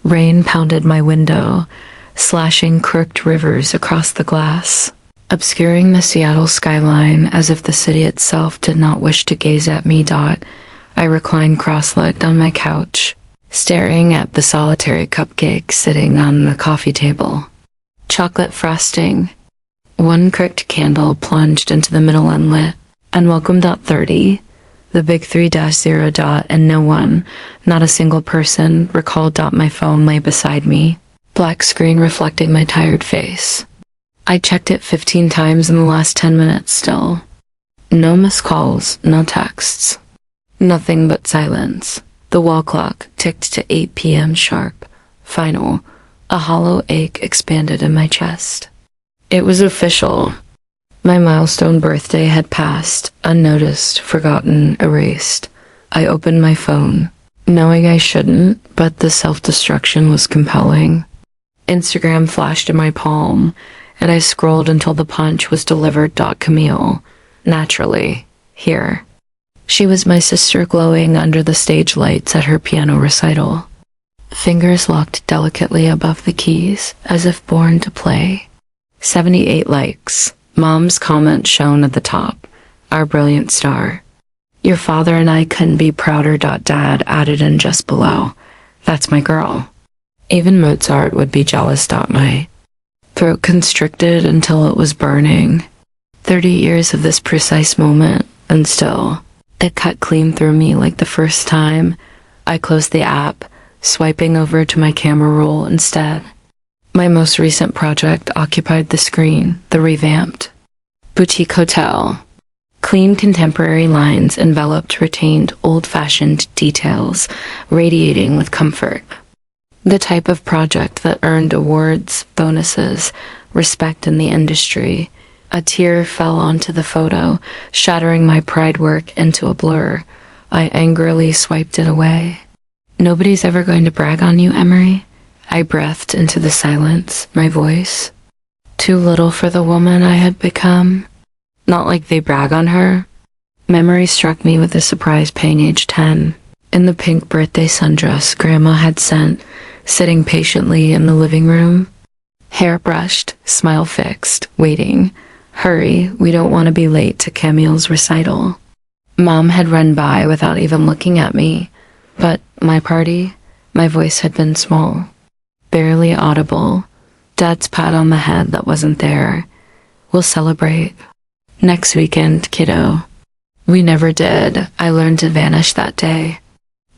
Rain pounded my window, slashing crooked rivers across the glass, obscuring the Seattle skyline as if the city itself did not wish to gaze at me. I reclined cross-legged on my couch, staring at the solitary cupcake sitting on the coffee table. Chocolate frosting. One cricked candle plunged into the middle unlit. Unwelcome.30. The big 3-0. And no one, not a single person, recalled. My phone lay beside me, black screen reflecting my tired face. I checked it 15 times in the last 10 minutes still. No missed calls, no texts. Nothing but silence. The wall clock ticked to 8 p.m. sharp. Final. A hollow ache expanded in my chest. It was official. My milestone birthday had passed, unnoticed, forgotten, erased. I opened my phone, knowing I shouldn't, but the self-destruction was compelling. Instagram flashed in my palm, and I scrolled until the punch was delivered. Camille. Naturally. Here. She was my sister glowing under the stage lights at her piano recital. Fingers locked delicately above the keys, as if born to play. 78 likes. Mom's comment shown at the top. Our brilliant star. Your father and I couldn't be prouder. Dad added in just below. That's my girl. Even Mozart would be jealous. My throat constricted until it was burning. 30 years of this precise moment, and still, it cut clean through me like the first time. I closed the app, swiping over to my camera roll instead. My most recent project occupied the screen, the revamped boutique hotel. Clean contemporary lines enveloped retained old-fashioned details, radiating with comfort. The type of project that earned awards, bonuses, respect in the industry. A tear fell onto the photo, shattering my pride work into a blur. I angrily swiped it away. Nobody's ever going to brag on you, Emery. I breathed into the silence, my voice. Too little for the woman I had become. Not like they brag on her. Memory struck me with a surprise pain. Age 10. In the pink birthday sundress Grandma had sent, sitting patiently in the living room. Hair brushed, smile fixed, waiting. Hurry, we don't want to be late to Camille's recital. Mom had run by without even looking at me. But my party, my voice had been small. Barely audible. Dad's pat on the head that wasn't there. We'll celebrate. Next weekend, kiddo. We never did. I learned to vanish that day.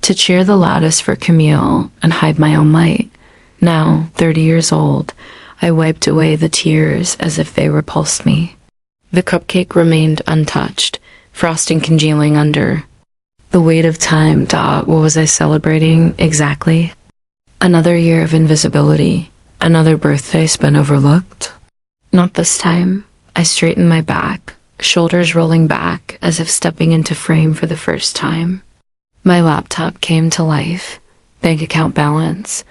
To cheer the loudest for Camille and hide my own light. Now, 30 years old, I wiped away the tears as if they repulsed me. The cupcake remained untouched, frosting congealing under. The weight of time. What was I celebrating exactly? Another year of invisibility. Another birthday spent overlooked. Not this time. I straightened my back, shoulders rolling back as if stepping into frame for the first time. My laptop came to life. Bank account balance,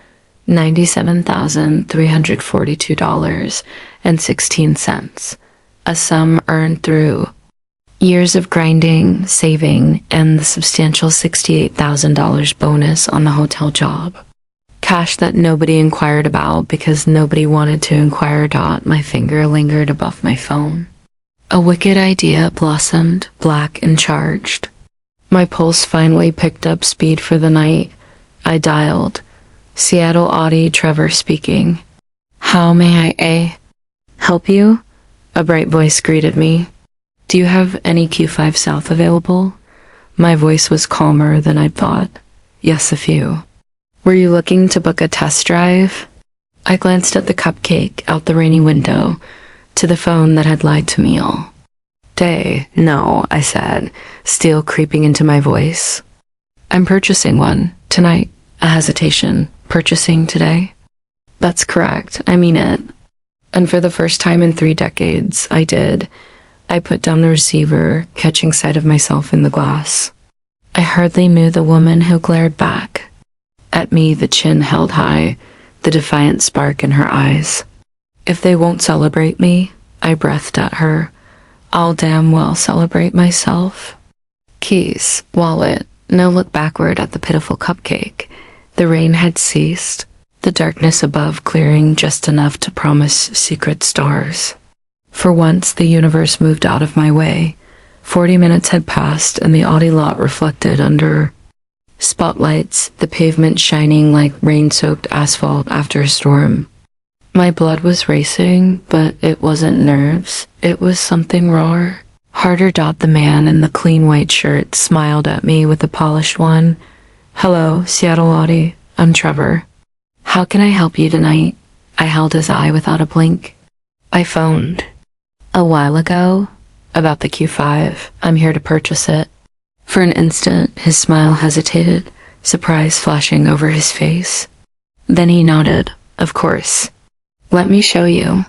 $97,342.16. A sum earned through years of grinding, saving, and the substantial $68,000 bonus on the hotel job. Cash that nobody inquired about because nobody wanted to inquire. My finger lingered above my phone. A wicked idea blossomed, black and charged. My pulse finally picked up speed for the night. I dialed. Seattle Audi, Trevor speaking. How may I help you? A bright voice greeted me. Do you have any Q5 South available? My voice was calmer than I'd thought. Yes, a few. Were you looking to book a test drive? I glanced at the cupcake out the rainy window, to the phone that had lied to me all day. No, I said, steel creeping into my voice. I'm purchasing one, tonight. A hesitation. Purchasing today? That's correct, I mean it. And for the first time in 3 decades, I did. I put down the receiver, catching sight of myself in the glass. I hardly knew the woman who glared back. At me, the chin held high, the defiant spark in her eyes. If they won't celebrate me, I breathed at her, I'll damn well celebrate myself. Keys, wallet, no look backward at the pitiful cupcake. The rain had ceased. the darkness above clearing just enough to promise secret stars. For once, the universe moved out of my way. 40 minutes had passed, and the Audi lot reflected under spotlights, the pavement shining like rain-soaked asphalt after a storm. My blood was racing, but it wasn't nerves. It was something raw. Harder. The man in the clean white shirt smiled at me with a polished one. "Hello, Seattle Audi. I'm Trevor. How can I help you tonight?" I held his eye without a blink. "I phoned a while ago about the Q5. I'm here to purchase it." For an instant, his smile hesitated, surprise flashing over his face. Then he nodded. "Of course. Let me show you."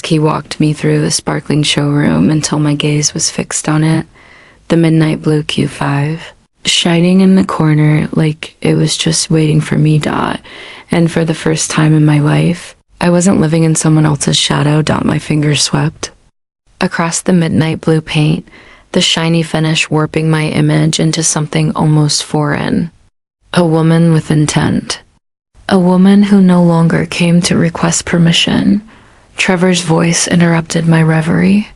He walked me through the sparkling showroom until my gaze was fixed on it. The midnight blue Q5, shining in the corner like it was just waiting for me. And for the first time in my life, I wasn't living in someone else's shadow. My fingers swept across the midnight blue paint, the shiny finish warping my image into something almost foreign. A woman with intent. A woman who no longer came to request permission. Trevor's voice interrupted my reverie.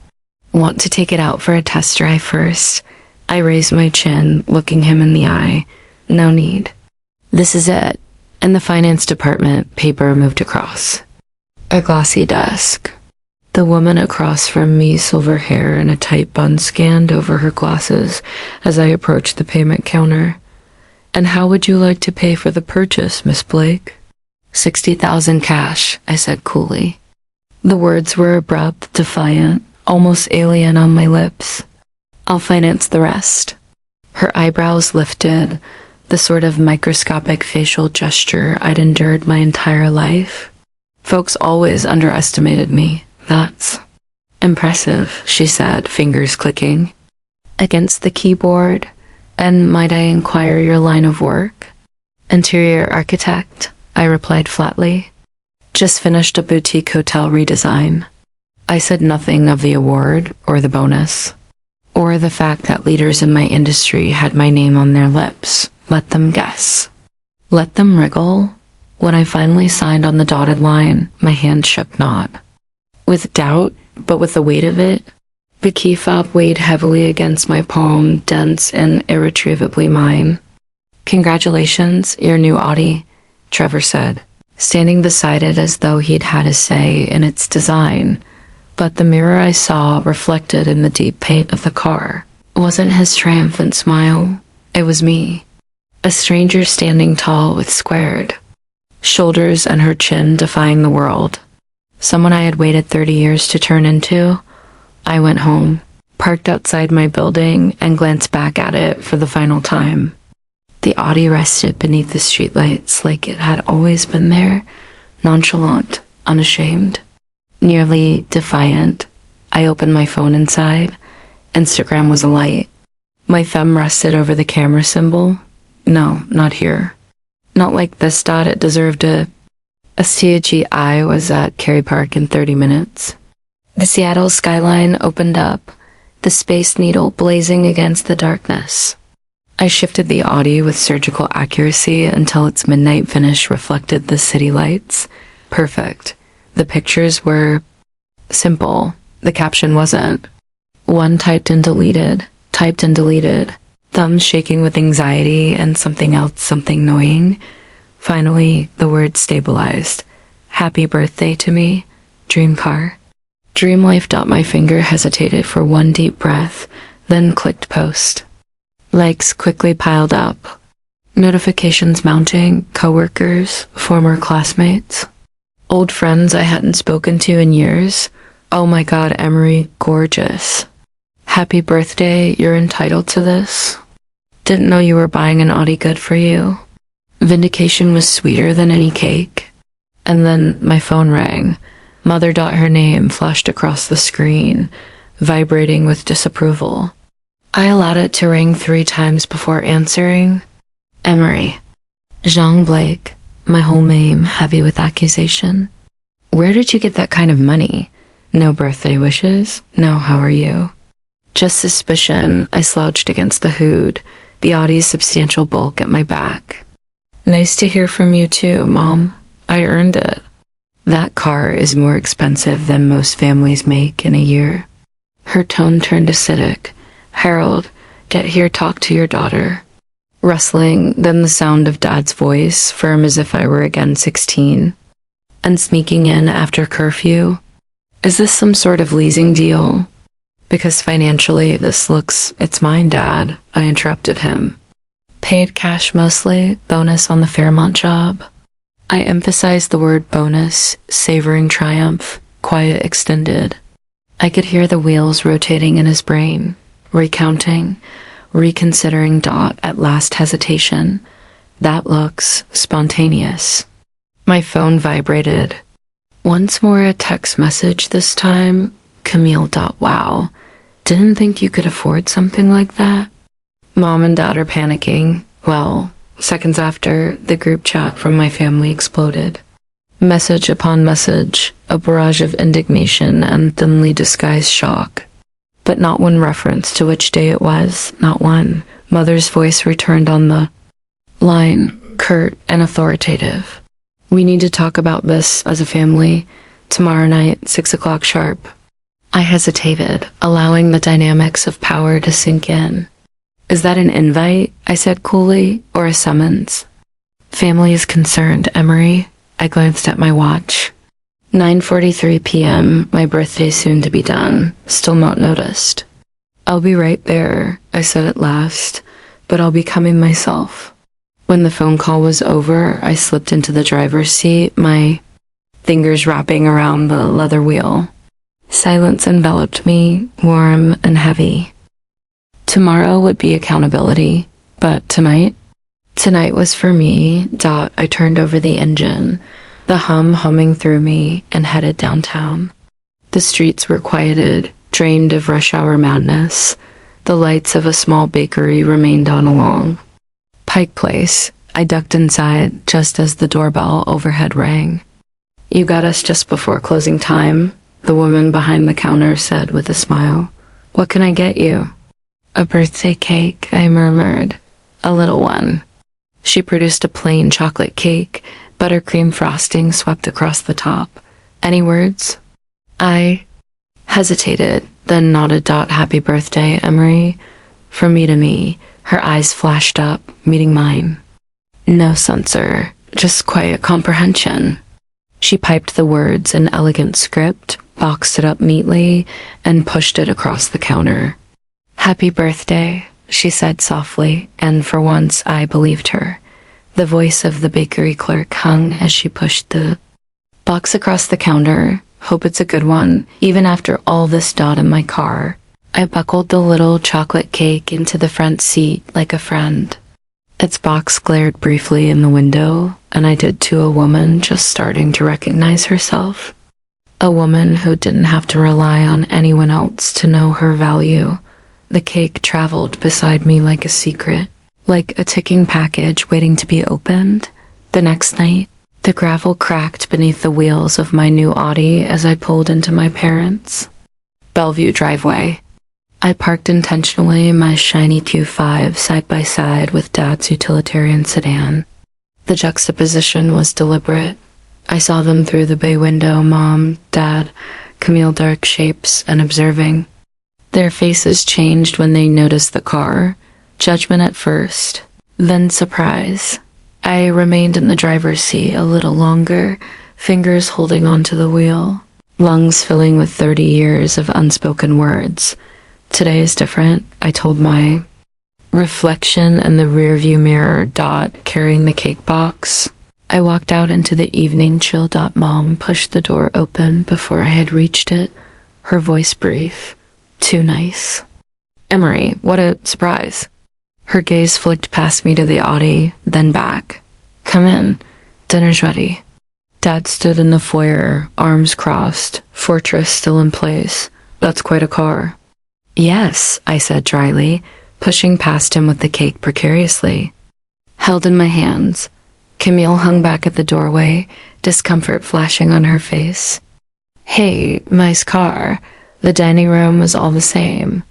"Want to take it out for a test drive first?" I raised my chin, looking him in the eye. "No need. This is it." In the finance department, paper moved across a glossy desk. The woman across from me, silver hair and a tight bun, scanned over her glasses as I approached the payment counter. "And how would you like to pay for the purchase, Miss Blake?" "60,000 cash," I said coolly. The words were abrupt, defiant, almost alien on my lips. "I'll finance the rest." Her eyebrows lifted, the sort of microscopic facial gesture I'd endured my entire life. "Folks always underestimated me. That's impressive," she said, fingers clicking against the keyboard. "And might I inquire your line of work?" "Interior architect," I replied flatly. "Just finished a boutique hotel redesign." I said nothing of the award or the bonus, or the fact that leaders in my industry had my name on their lips. Let them guess. Let them wriggle. When I finally signed on the dotted line, my hand shook not with doubt, but with the weight of it. The key fob weighed heavily against my palm, dense and irretrievably mine. "Congratulations, your new Audi," Trevor said, standing beside it as though he'd had a say in its design. But the mirror I saw reflected in the deep paint of the car wasn't his triumphant smile. It was me, a stranger standing tall with squared shoulders and her chin defying the world. Someone I had waited 30 years to turn into. I went home, parked outside my building, and glanced back at it for the final time. The Audi rested beneath the streetlights like it had always been there, nonchalant, unashamed, nearly defiant. I opened my phone inside. Instagram was alight. My thumb rested over the camera symbol. No, not here. Not like this. It deserved a CG. I was at Cary Park in 30 minutes. The Seattle skyline opened up, the Space Needle blazing against the darkness. I shifted the Audi with surgical accuracy until its midnight finish reflected the city lights. Perfect. The pictures were simple. The caption wasn't. One typed and deleted, thumbs shaking with anxiety, and something else, something annoying. Finally, the word stabilized. "Happy birthday to me, dream car." Dream life. My finger hesitated for one deep breath, then clicked post. Likes quickly piled up. Notifications mounting, coworkers, former classmates, old friends I hadn't spoken to in years. "Oh my God, Emery, gorgeous. Happy birthday, you're entitled to this. Didn't know you were buying an Audi. Good for you." Vindication was sweeter than any cake. And then my phone rang. Mother. Her name flashed across the screen, vibrating with disapproval. I allowed it to ring 3 times before answering. "Emery. Jean Blake," my whole name heavy with accusation. "Where did you get that kind of money? No birthday wishes? No how are you?" Just suspicion. I slouched against the hood, the Audi's substantial bulk at my back. Nice to hear from you too, Mom. I earned it. That car is more expensive than most families make in a year. Her tone turned acidic. Harold, get here, talk to your daughter. Rustling, then the sound of Dad's voice, firm as if I were again 16. And sneaking in after curfew. Is this some sort of leasing deal? Because financially, it's mine, Dad, I interrupted him. Paid cash mostly, bonus on the Fairmont job. I emphasized the word bonus, savoring triumph, quiet extended. I could hear the wheels rotating in his brain, recounting, reconsidering Dot at last hesitation. That looks spontaneous. My phone vibrated. Once more a text message this time. Camille. Wow. Didn't think you could afford something like that. Mom and Dad are panicking. Well, seconds after, the group chat from my family exploded. Message upon message, a barrage of indignation and thinly disguised shock. But not one reference to which day it was, not one. Mother's voice returned on the line, curt and authoritative. We need to talk about this as a family. Tomorrow night, 6 o'clock sharp. I hesitated, allowing the dynamics of power to sink in. Is that an invite? I said coolly, or a summons? Family is concerned, Emery. I glanced at my watch. 9:43 p.m., my birthday soon to be done. Still not noticed. I'll be right there, I said at last, but I'll be coming myself. When the phone call was over, I slipped into the driver's seat, my fingers wrapping around the leather wheel. Silence enveloped me, warm and heavy. Tomorrow would be accountability, but tonight? Tonight was for me. I turned over the engine, the hum humming through me, and headed downtown. The streets were quieted, drained of rush hour madness. The lights of a small bakery remained on along Pike Place. I ducked inside just as the doorbell overhead rang. You got us just before closing time, the woman behind the counter said with a smile. What can I get you? A birthday cake, I murmured. A little one. She produced a plain chocolate cake, buttercream frosting swept across the top. Any words? I hesitated, then nodded. Happy birthday, Emery. From me to me, her eyes flashed up, meeting mine. No censor, just quiet comprehension. She piped the words in elegant script, boxed it up neatly, and pushed it across the counter. Happy birthday, she said softly, and for once I believed her. The voice of the bakery clerk hung as she pushed the box across the counter. Hope it's a good one, even after all this. In my car, I buckled the little chocolate cake into the front seat like a friend. Its box glared briefly in the window, and I did to a woman just starting to recognize herself. A woman who didn't have to rely on anyone else to know her value. The cake traveled beside me like a secret, like a ticking package waiting to be opened. The next night, the gravel cracked beneath the wheels of my new Audi as I pulled into my parents' Bellevue driveway. I parked intentionally in my shiny Q5 side by side with Dad's utilitarian sedan. The juxtaposition was deliberate. I saw them through the bay window, Mom, Dad, Camille, dark shapes, and observing. Their faces changed when they noticed the car. Judgment at first, then surprise. I remained in the driver's seat a little longer, fingers holding onto the wheel, lungs filling with 30 years of unspoken words. Today is different, I told my reflection in the rearview mirror. Carrying the cake box. I walked out into the evening chill. Mom pushed the door open before I had reached it, her voice brief. Too nice. Emery, what a surprise. Her gaze flicked past me to the Audi, then back. Come in. Dinner's ready. Dad stood in the foyer, arms crossed, fortress still in place. That's quite a car. Yes, I said dryly, pushing past him with the cake precariously. Held in my hands. Camille hung back at the doorway, discomfort flashing on her face. Hey, nice car. The dining room was all the same.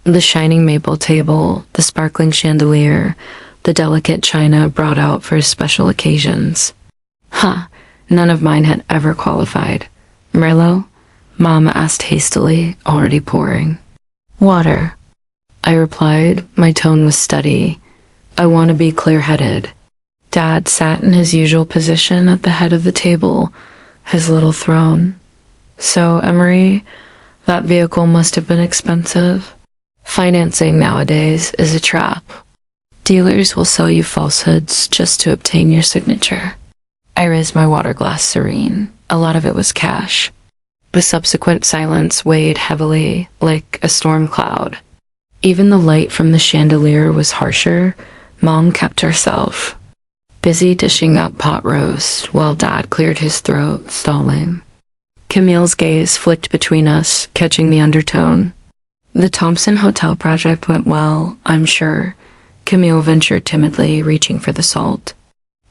The shining maple table, the sparkling chandelier, the delicate china brought out for special occasions. None of mine had ever qualified. Merlot? Mom asked hastily, already pouring. Water, I replied. My tone was steady. I want to be clear-headed. Dad sat in his usual position at the head of the table, his little throne. So, Emery, that vehicle must have been expensive. Financing nowadays is a trap. Dealers will sell you falsehoods just to obtain your signature. I raised my water glass serene. A lot of it was cash. The subsequent silence weighed heavily, like a storm cloud. Even the light from the chandelier was harsher. Mom kept herself, busy dishing up pot roast, while Dad cleared his throat, stalling. Camille's gaze flicked between us, catching the undertone. The Thompson Hotel project went well, I'm sure. Camille ventured timidly, reaching for the salt.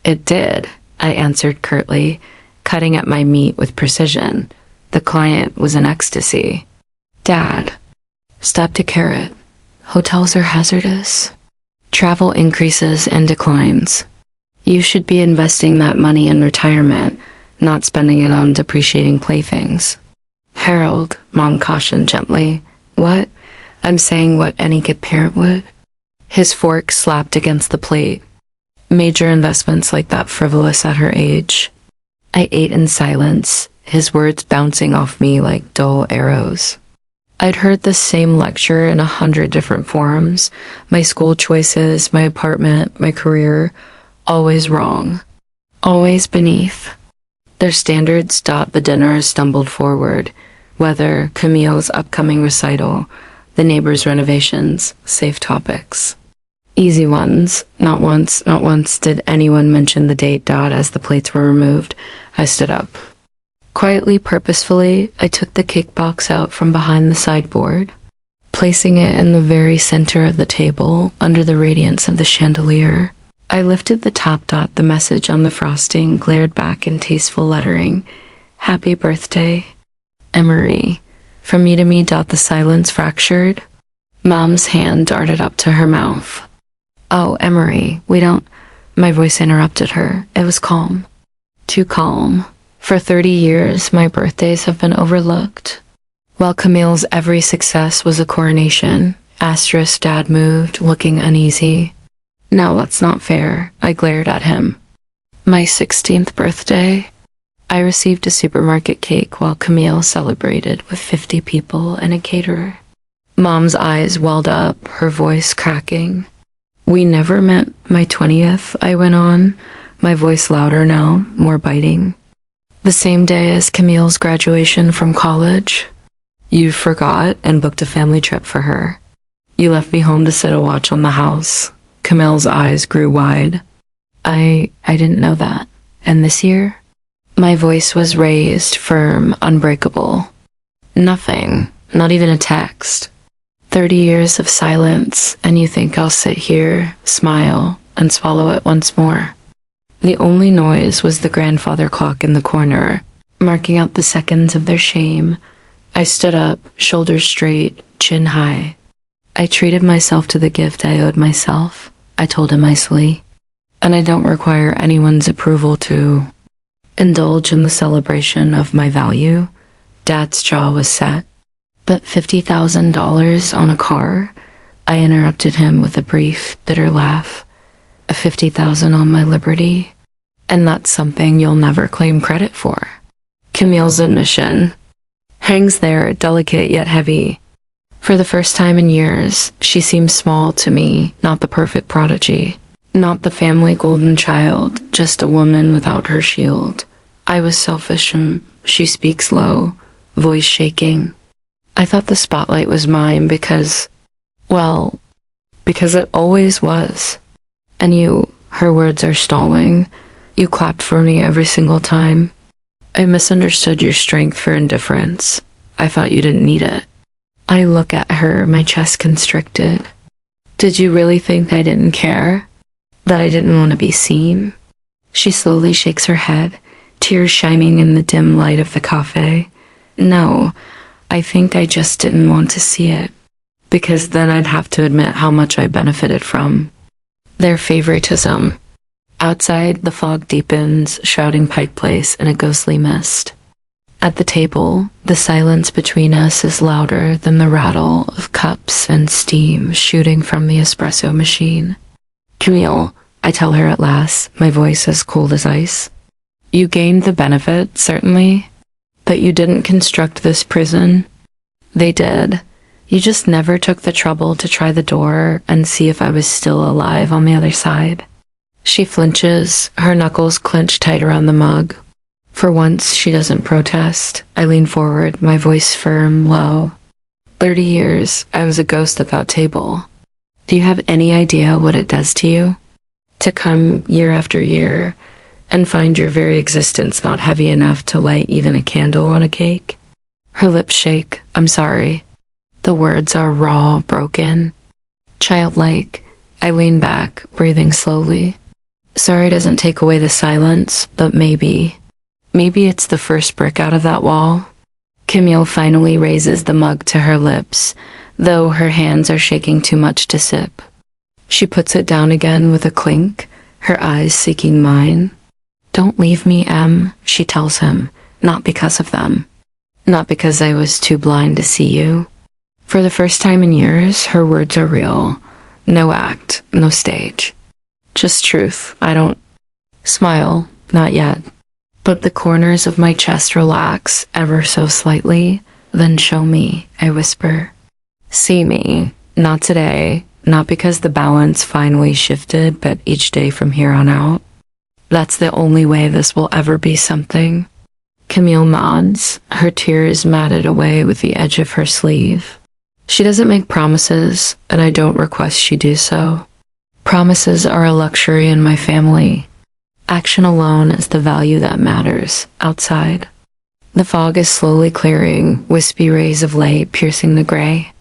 It did, I answered curtly, cutting at my meat with precision. The client was in ecstasy. Dad, stop to carrot. Hotels are hazardous. Travel increases and declines. You should be investing that money in retirement, not spending it on depreciating playthings. Harold, Mom cautioned gently. What? I'm saying what any good parent would. His fork slapped against the plate. Major investments like that frivolous at her age. I ate in silence, his words bouncing off me like dull arrows. I'd heard the same lecture in 100 different forums. My school choices, my apartment, my career, always wrong. Always beneath. Their standards stopped the dinner as stumbled forward. Weather, Camille's upcoming recital, the neighbors' renovations, safe topics. Easy ones. Not once did anyone mention the date dot as the plates were removed. I stood up. Quietly, purposefully, I took the cake box out from behind the sideboard, placing it in the very center of the table, under the radiance of the chandelier. I lifted the top dot. The message on the frosting glared back in tasteful lettering. Happy birthday, Emery. From me to me. The silence fractured. Mom's hand darted up to her mouth. Oh, Emery, we don't... My voice interrupted her. It was calm. Too calm. For 30 years, my birthdays have been overlooked. While Camille's every success was a coronation, Asterisk Dad moved, looking uneasy. Now that's not fair, I glared at him. My 16th birthday? I received a supermarket cake while Camille celebrated with 50 people and a caterer. Mom's eyes welled up, her voice cracking. We never meant my 20th, I went on, my voice louder now, more biting. The same day as Camille's graduation from college. You forgot and booked a family trip for her. You left me home to sit a watch on the house. Camille's eyes grew wide. I didn't know that. And this year? My voice was raised, firm, unbreakable. Nothing, not even a text. 30 years of silence, and you think I'll sit here, smile, and swallow it once more. The only noise was the grandfather clock in the corner, marking out the seconds of their shame. I stood up, shoulders straight, chin high. I treated myself to the gift I owed myself, I told him icily. And I don't require anyone's approval to indulge in the celebration of my value. Dad's jaw was set. But $50,000 on a car? I interrupted him with a brief, bitter laugh. A $50,000 on my liberty? And that's something you'll never claim credit for. Camille's admission hangs there, delicate yet heavy. For the first time in years, she seems small to me, not the perfect prodigy, not the family golden child, just a woman without her shield. I was selfish, and she speaks low, voice shaking. I thought the spotlight was mine because it always was. And you, her words are stalling. You clapped for me every single time. I misunderstood your strength for indifference. I thought you didn't need it. I look at her, my chest constricted. Did you really think I didn't care? That I didn't want to be seen? She slowly shakes her head, tears shining in the dim light of the cafe. No, I think I just didn't want to see it. Because then I'd have to admit how much I benefited from their favoritism. Outside, the fog deepens, shrouding Pike Place in a ghostly mist. At the table, the silence between us is louder than the rattle of cups and steam shooting from the espresso machine. "Camille," I tell her at last, my voice as cold as ice. "You gained the benefit, certainly, but you didn't construct this prison." "They did. You just never took the trouble to try the door and see if I was still alive on the other side." She flinches, her knuckles clench tight around the mug. For once, she doesn't protest. I lean forward, my voice firm, low. 30 years, I was a ghost at that table. Do you have any idea what it does to you? To come year after year and find your very existence not heavy enough to light even a candle on a cake? Her lips shake. "I'm sorry." The words are raw, broken. Childlike, I lean back, breathing slowly. Sorry doesn't take away the silence, but maybe it's the first brick out of that wall. Camille finally raises the mug to her lips, though her hands are shaking too much to sip. She puts it down again with a clink, her eyes seeking mine. "Don't leave me, Em," she tells him, "not because of them. Not because I was too blind to see you." For the first time in years, her words are real. No act, no stage. Just truth. I don't smile, not yet. But the corners of my chest relax ever so slightly. "Then show me," I whisper. "See me. Not today. Not because the balance finally shifted, but each day from here on out. That's the only way this will ever be something." Camille nods, her tears matted away with the edge of her sleeve. She doesn't make promises, and I don't request she do so. Promises are a luxury in my family. Action alone is the value that matters, outside. The fog is slowly clearing, wispy rays of light piercing the gray.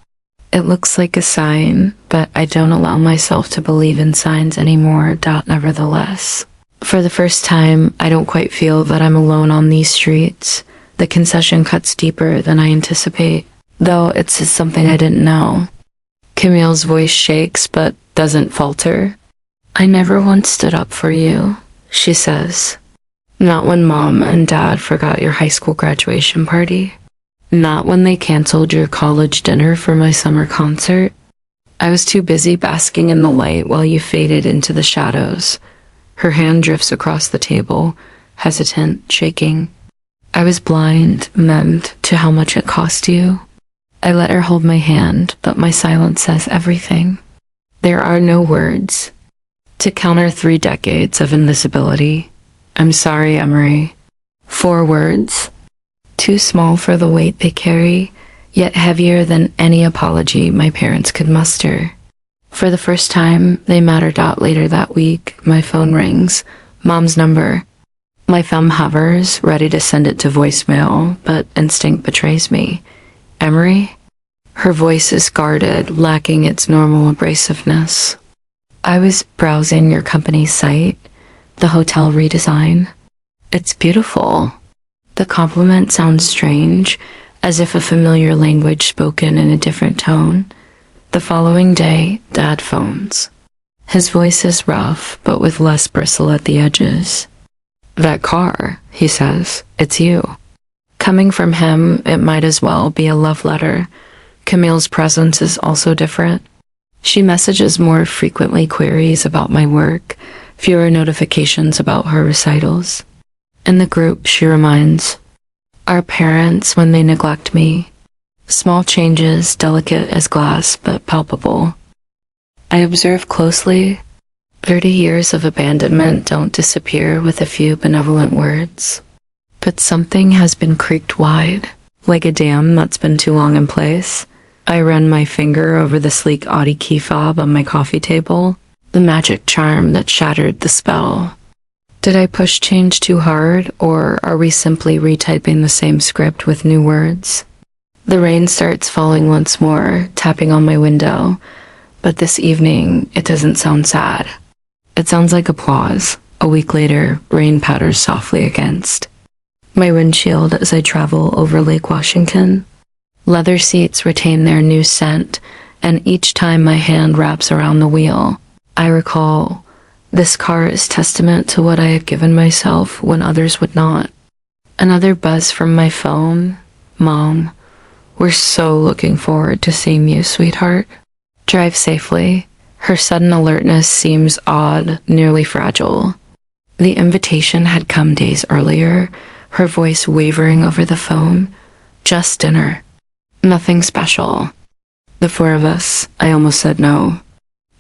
It looks like a sign, but I don't allow myself to believe in signs anymore, nevertheless. For the first time, I don't quite feel that I'm alone on these streets. The concession cuts deeper than I anticipate, though it's just something I didn't know. Camille's voice shakes, but doesn't falter. "I never once stood up for you," she says. "Not when Mom and Dad forgot your high school graduation party. Not when they canceled your college dinner for my summer concert. I was too busy basking in the light while you faded into the shadows." Her hand drifts across the table, hesitant, shaking. "I was blind, numbed to how much it cost you." I let her hold my hand, but my silence says everything. There are no words to counter 3 decades of invisibility. "I'm sorry, Emery." 4 words. Too small for the weight they carry, yet heavier than any apology my parents could muster. For the first time, they matter. Later that week, my phone rings. Mom's number. My thumb hovers, ready to send it to voicemail, but instinct betrays me. "Emery?" Her voice is guarded, lacking its normal abrasiveness. "I was browsing your company's site, the hotel redesign. It's beautiful." The compliment sounds strange, as if a familiar language spoken in a different tone. The following day, Dad phones. His voice is rough, but with less bristle at the edges. "That car," he says, "it's you." Coming from him, it might as well be a love letter. Camille's presence is also different. She messages more frequently, queries about my work, fewer notifications about her recitals. In the group, she reminds, "Our parents when they neglect me." Small changes, delicate as glass, but palpable. I observe closely. 30 years of abandonment don't disappear with a few benevolent words. But something has been creaked wide, like a dam that's been too long in place. I run my finger over the sleek Audi key fob on my coffee table, the magic charm that shattered the spell. Did I push change too hard, or are we simply retyping the same script with new words? The rain starts falling once more, tapping on my window, but this evening it doesn't sound sad. It sounds like applause. A week later, rain patters softly against my windshield as I travel over Lake Washington. Leather seats retain their new scent, and each time my hand wraps around the wheel, I recall, this car is testament to what I had given myself when others would not. Another buzz from my phone. Mom, we're so looking forward to seeing you, sweetheart. Drive safely. Her sudden alertness seems odd, nearly fragile. The invitation had come days earlier, her voice wavering over the phone. Just dinner. Nothing special. The four of us, I almost said no.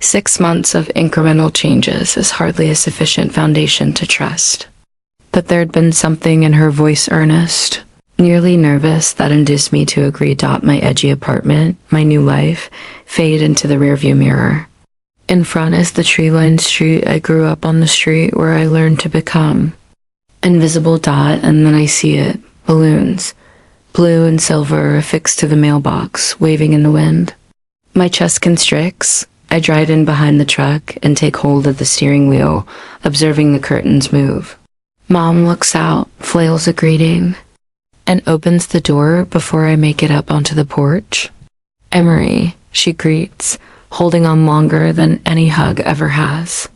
6 months of incremental changes is hardly a sufficient foundation to trust. But there'd been something in her voice earnest, nearly nervous, that induced me to agree to my edgy apartment, my new life, fade into the rearview mirror. In front is the tree-lined street I grew up on, the street where I learned to become. Invisible dot, and then I see it. Balloons. Blue and silver affixed to the mailbox, waving in the wind. My chest constricts. I drive in behind the truck and take hold of the steering wheel, observing the curtains move. Mom looks out, flails a greeting, and opens the door before I make it up onto the porch. Emery, she greets, holding on longer than any hug ever has.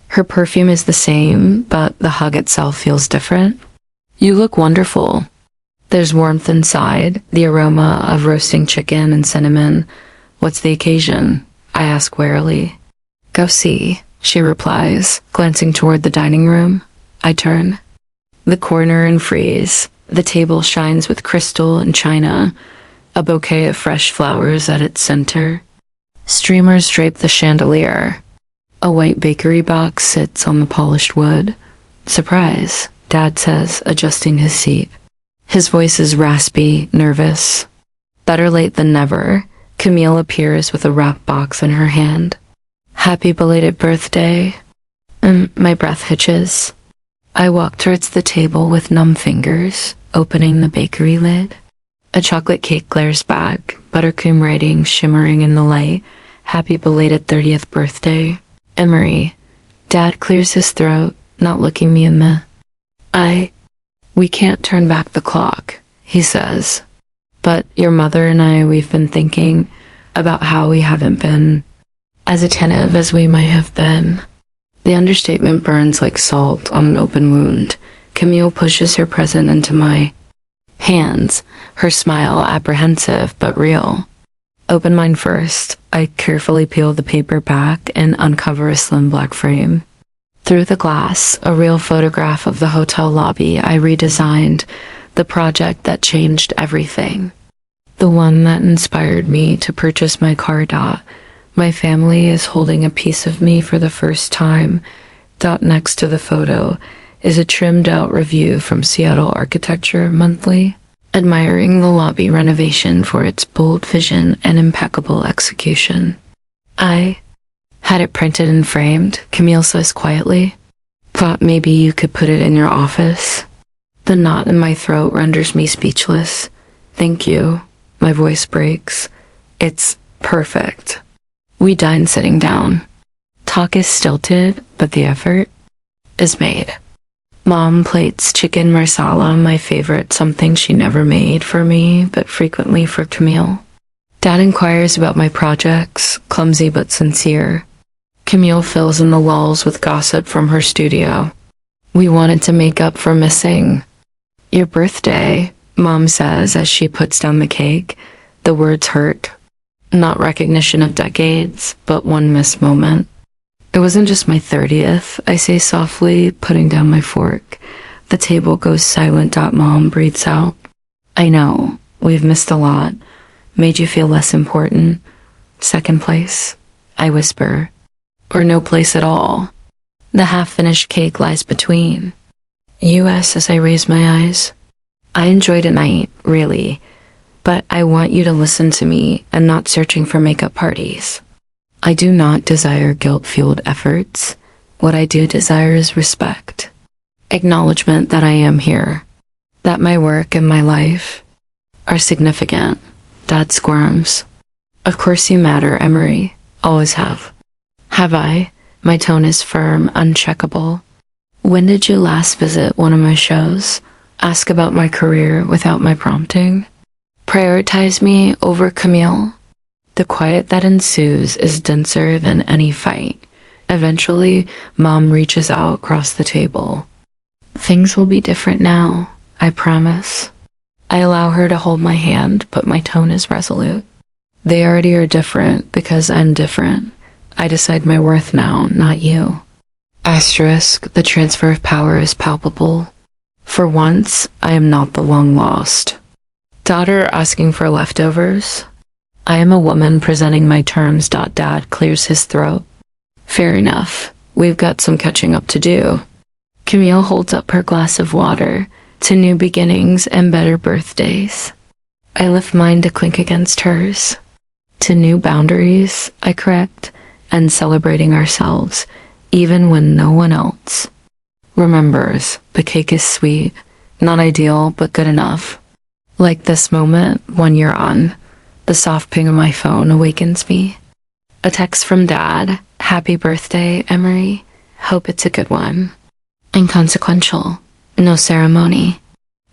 Her perfume is the same, but the hug itself feels different. You look wonderful. There's warmth inside, the aroma of roasting chicken and cinnamon. What's the occasion? I ask warily. Go see, she replies, glancing toward the dining room. I turn. The corner and freeze. The table shines with crystal and china, a bouquet of fresh flowers at its center. Streamers drape the chandelier. A white bakery box sits on the polished wood. Surprise, Dad says, adjusting his seat. His voice is raspy, nervous. Better late than never. Camille appears with a wrapped box in her hand. Happy belated birthday. My breath hitches. I walk towards the table with numb fingers, opening the bakery lid. A chocolate cake glares back, buttercream writing shimmering in the light. Happy belated 30th birthday. Emery. Dad clears his throat, not looking me in the eye. We can't turn back the clock, he says. But your mother and I, we've been thinking about how we haven't been as attentive as we might have been. The understatement burns like salt on an open wound. Camille pushes her present into my hands, her smile apprehensive but real. Open mine first. I carefully peel the paper back and uncover a slim black frame. Through the glass, a real photograph of the hotel lobby I redesigned, the project that changed everything. The one that inspired me to purchase my car. My family is holding a piece of me for the first time. Next to the photo is a trimmed out review from Seattle Architecture Monthly, admiring the lobby renovation for its bold vision and impeccable execution. I had it printed and framed, Camille says quietly. Thought maybe you could put it in your office. The knot in my throat renders me speechless. Thank you. My voice breaks. It's perfect. We dine sitting down. Talk is stilted, but the effort is made. Mom plates chicken marsala, my favorite, something she never made for me, but frequently for Camille. Dad inquires about my projects, clumsy but sincere. Camille fills in the lulls with gossip from her studio. We wanted to make up for missing your birthday, Mom says as she puts down the cake. The words hurt. Not recognition of decades, but one missed moment. It wasn't just my 30th, I say softly, putting down my fork. The table goes silent. Mom breathes out. I know, we've missed a lot. Made you feel less important. Second place, I whisper. Or no place at all. The half-finished cake lies between. U.S. as I raise my eyes. I enjoyed a night, really. But I want you to listen to me and not searching for makeup parties. I do not desire guilt-fueled efforts. What I do desire is respect. Acknowledgement that I am here. That my work and my life are significant. Dad squirms. Of course you matter, Emery. Always have. Have I? My tone is firm, uncheckable. When did you last visit one of my shows? Ask about my career without my prompting? Prioritize me over Camille? The quiet that ensues is denser than any fight. Eventually, Mom reaches out across the table. Things will be different now, I promise. I allow her to hold my hand, but my tone is resolute. They already are different because I'm different. I decide my worth now, not you. Asterisk, the transfer of power is palpable. For once, I am not the long lost. Daughter asking for leftovers? I am a woman presenting my terms. Dad clears his throat. Fair enough. We've got some catching up to do. Camille holds up her glass of water. To new beginnings and better birthdays. I lift mine to clink against hers. To new boundaries, I correct, and celebrating ourselves, even when no one else remembers. The cake is sweet, not ideal, but good enough. Like this moment, 1 year on, the soft ping of my phone awakens me. A text from Dad. Happy birthday, Emery. Hope it's a good one. Inconsequential. No ceremony.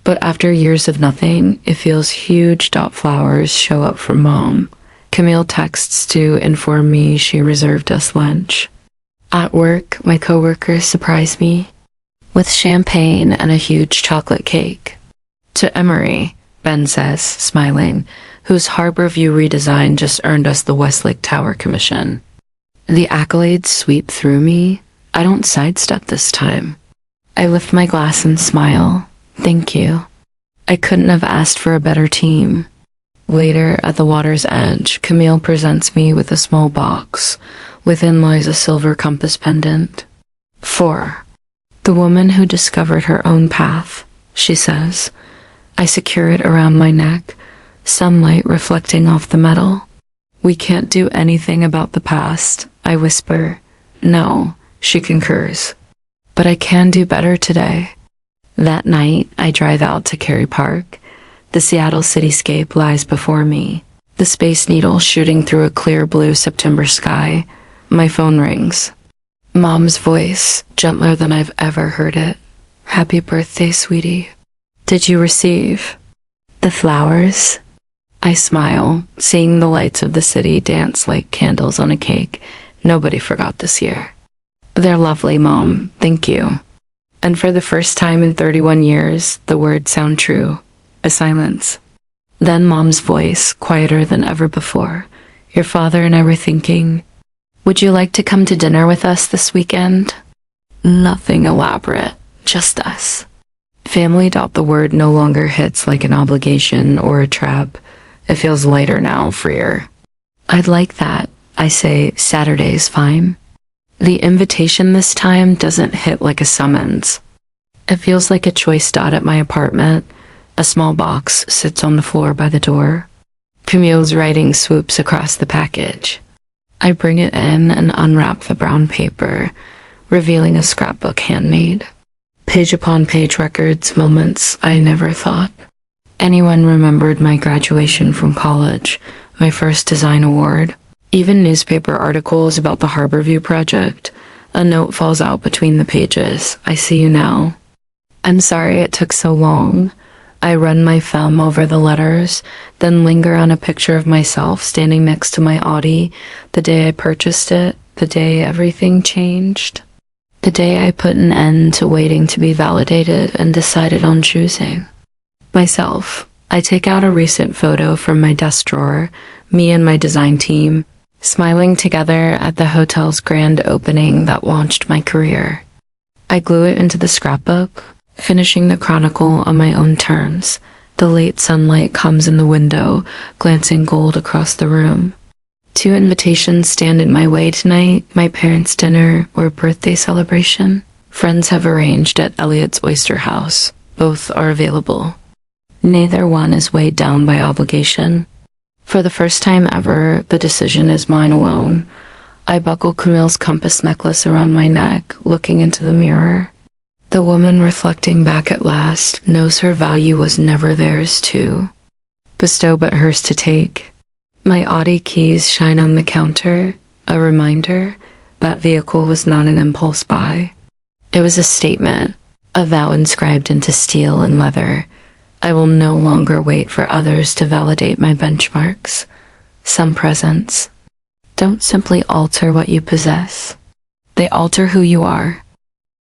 But after years of nothing, it feels huge. Flowers show up from Mom. Camille texts to inform me she reserved us lunch. At work, my coworkers surprise me with champagne and a huge chocolate cake. To Emery, Ben says, smiling, whose Harbor View redesign just earned us the Westlake Tower Commission. The accolades sweep through me. I don't sidestep this time. I lift my glass and smile. Thank you. I couldn't have asked for a better team. Later, at the water's edge, Camille presents me with a small box. Within lies a silver compass pendant. For the woman who discovered her own path, she says. I secure it around my neck, sunlight reflecting off the metal. We can't do anything about the past, I whisper. No, she concurs. But I can do better today. That night, I drive out to Cary Park. The Seattle cityscape lies before me, the Space Needle shooting through a clear blue September sky. My phone rings. Mom's voice, gentler than I've ever heard it. Happy birthday, sweetie. Did you receive the flowers? I smile, seeing the lights of the city dance like candles on a cake. Nobody forgot this year. They're lovely, Mom. Thank you. And for the first time in 31 years, the words sound true. A silence. Then Mom's voice, quieter than ever before. Your father and I were thinking, would you like to come to dinner with us this weekend? Nothing elaborate, just us. Family. The word no longer hits like an obligation or a trap. It feels lighter now, freer. I'd like that. I say, Saturday's fine. The invitation this time doesn't hit like a summons. It feels like a choice. At my apartment, a small box sits on the floor by the door. Camille's writing swoops across the package. I bring it in and unwrap the brown paper, revealing a scrapbook handmade. Page upon page records, moments I never thought anyone remembered. My graduation from college, my first design award, even newspaper articles about the Harbor View project. A note falls out between the pages. I see you now. I'm sorry it took so long. I run my thumb over the letters, then linger on a picture of myself standing next to my Audi, the day I purchased it, the day everything changed, the day I put an end to waiting to be validated and decided on choosing myself. I take out a recent photo from my desk drawer, me and my design team, smiling together at the hotel's grand opening that launched my career. I glue it into the scrapbook, finishing the chronicle on my own terms. The late sunlight comes in the window, glancing gold across the room. 2 invitations stand in my way tonight, my parents' dinner or birthday celebration. Friends have arranged at Elliot's Oyster House. Both are available. Neither one is weighed down by obligation. For the first time ever, the decision is mine alone. I buckle Camille's compass necklace around my neck, looking into the mirror. The woman reflecting back at last knows her value was never theirs to bestow but hers to take. My Audi keys shine on the counter, a reminder that vehicle was not an impulse buy. It was a statement, a vow inscribed into steel and leather. I will no longer wait for others to validate my benchmarks. Some presents don't simply alter what you possess. They alter who you are.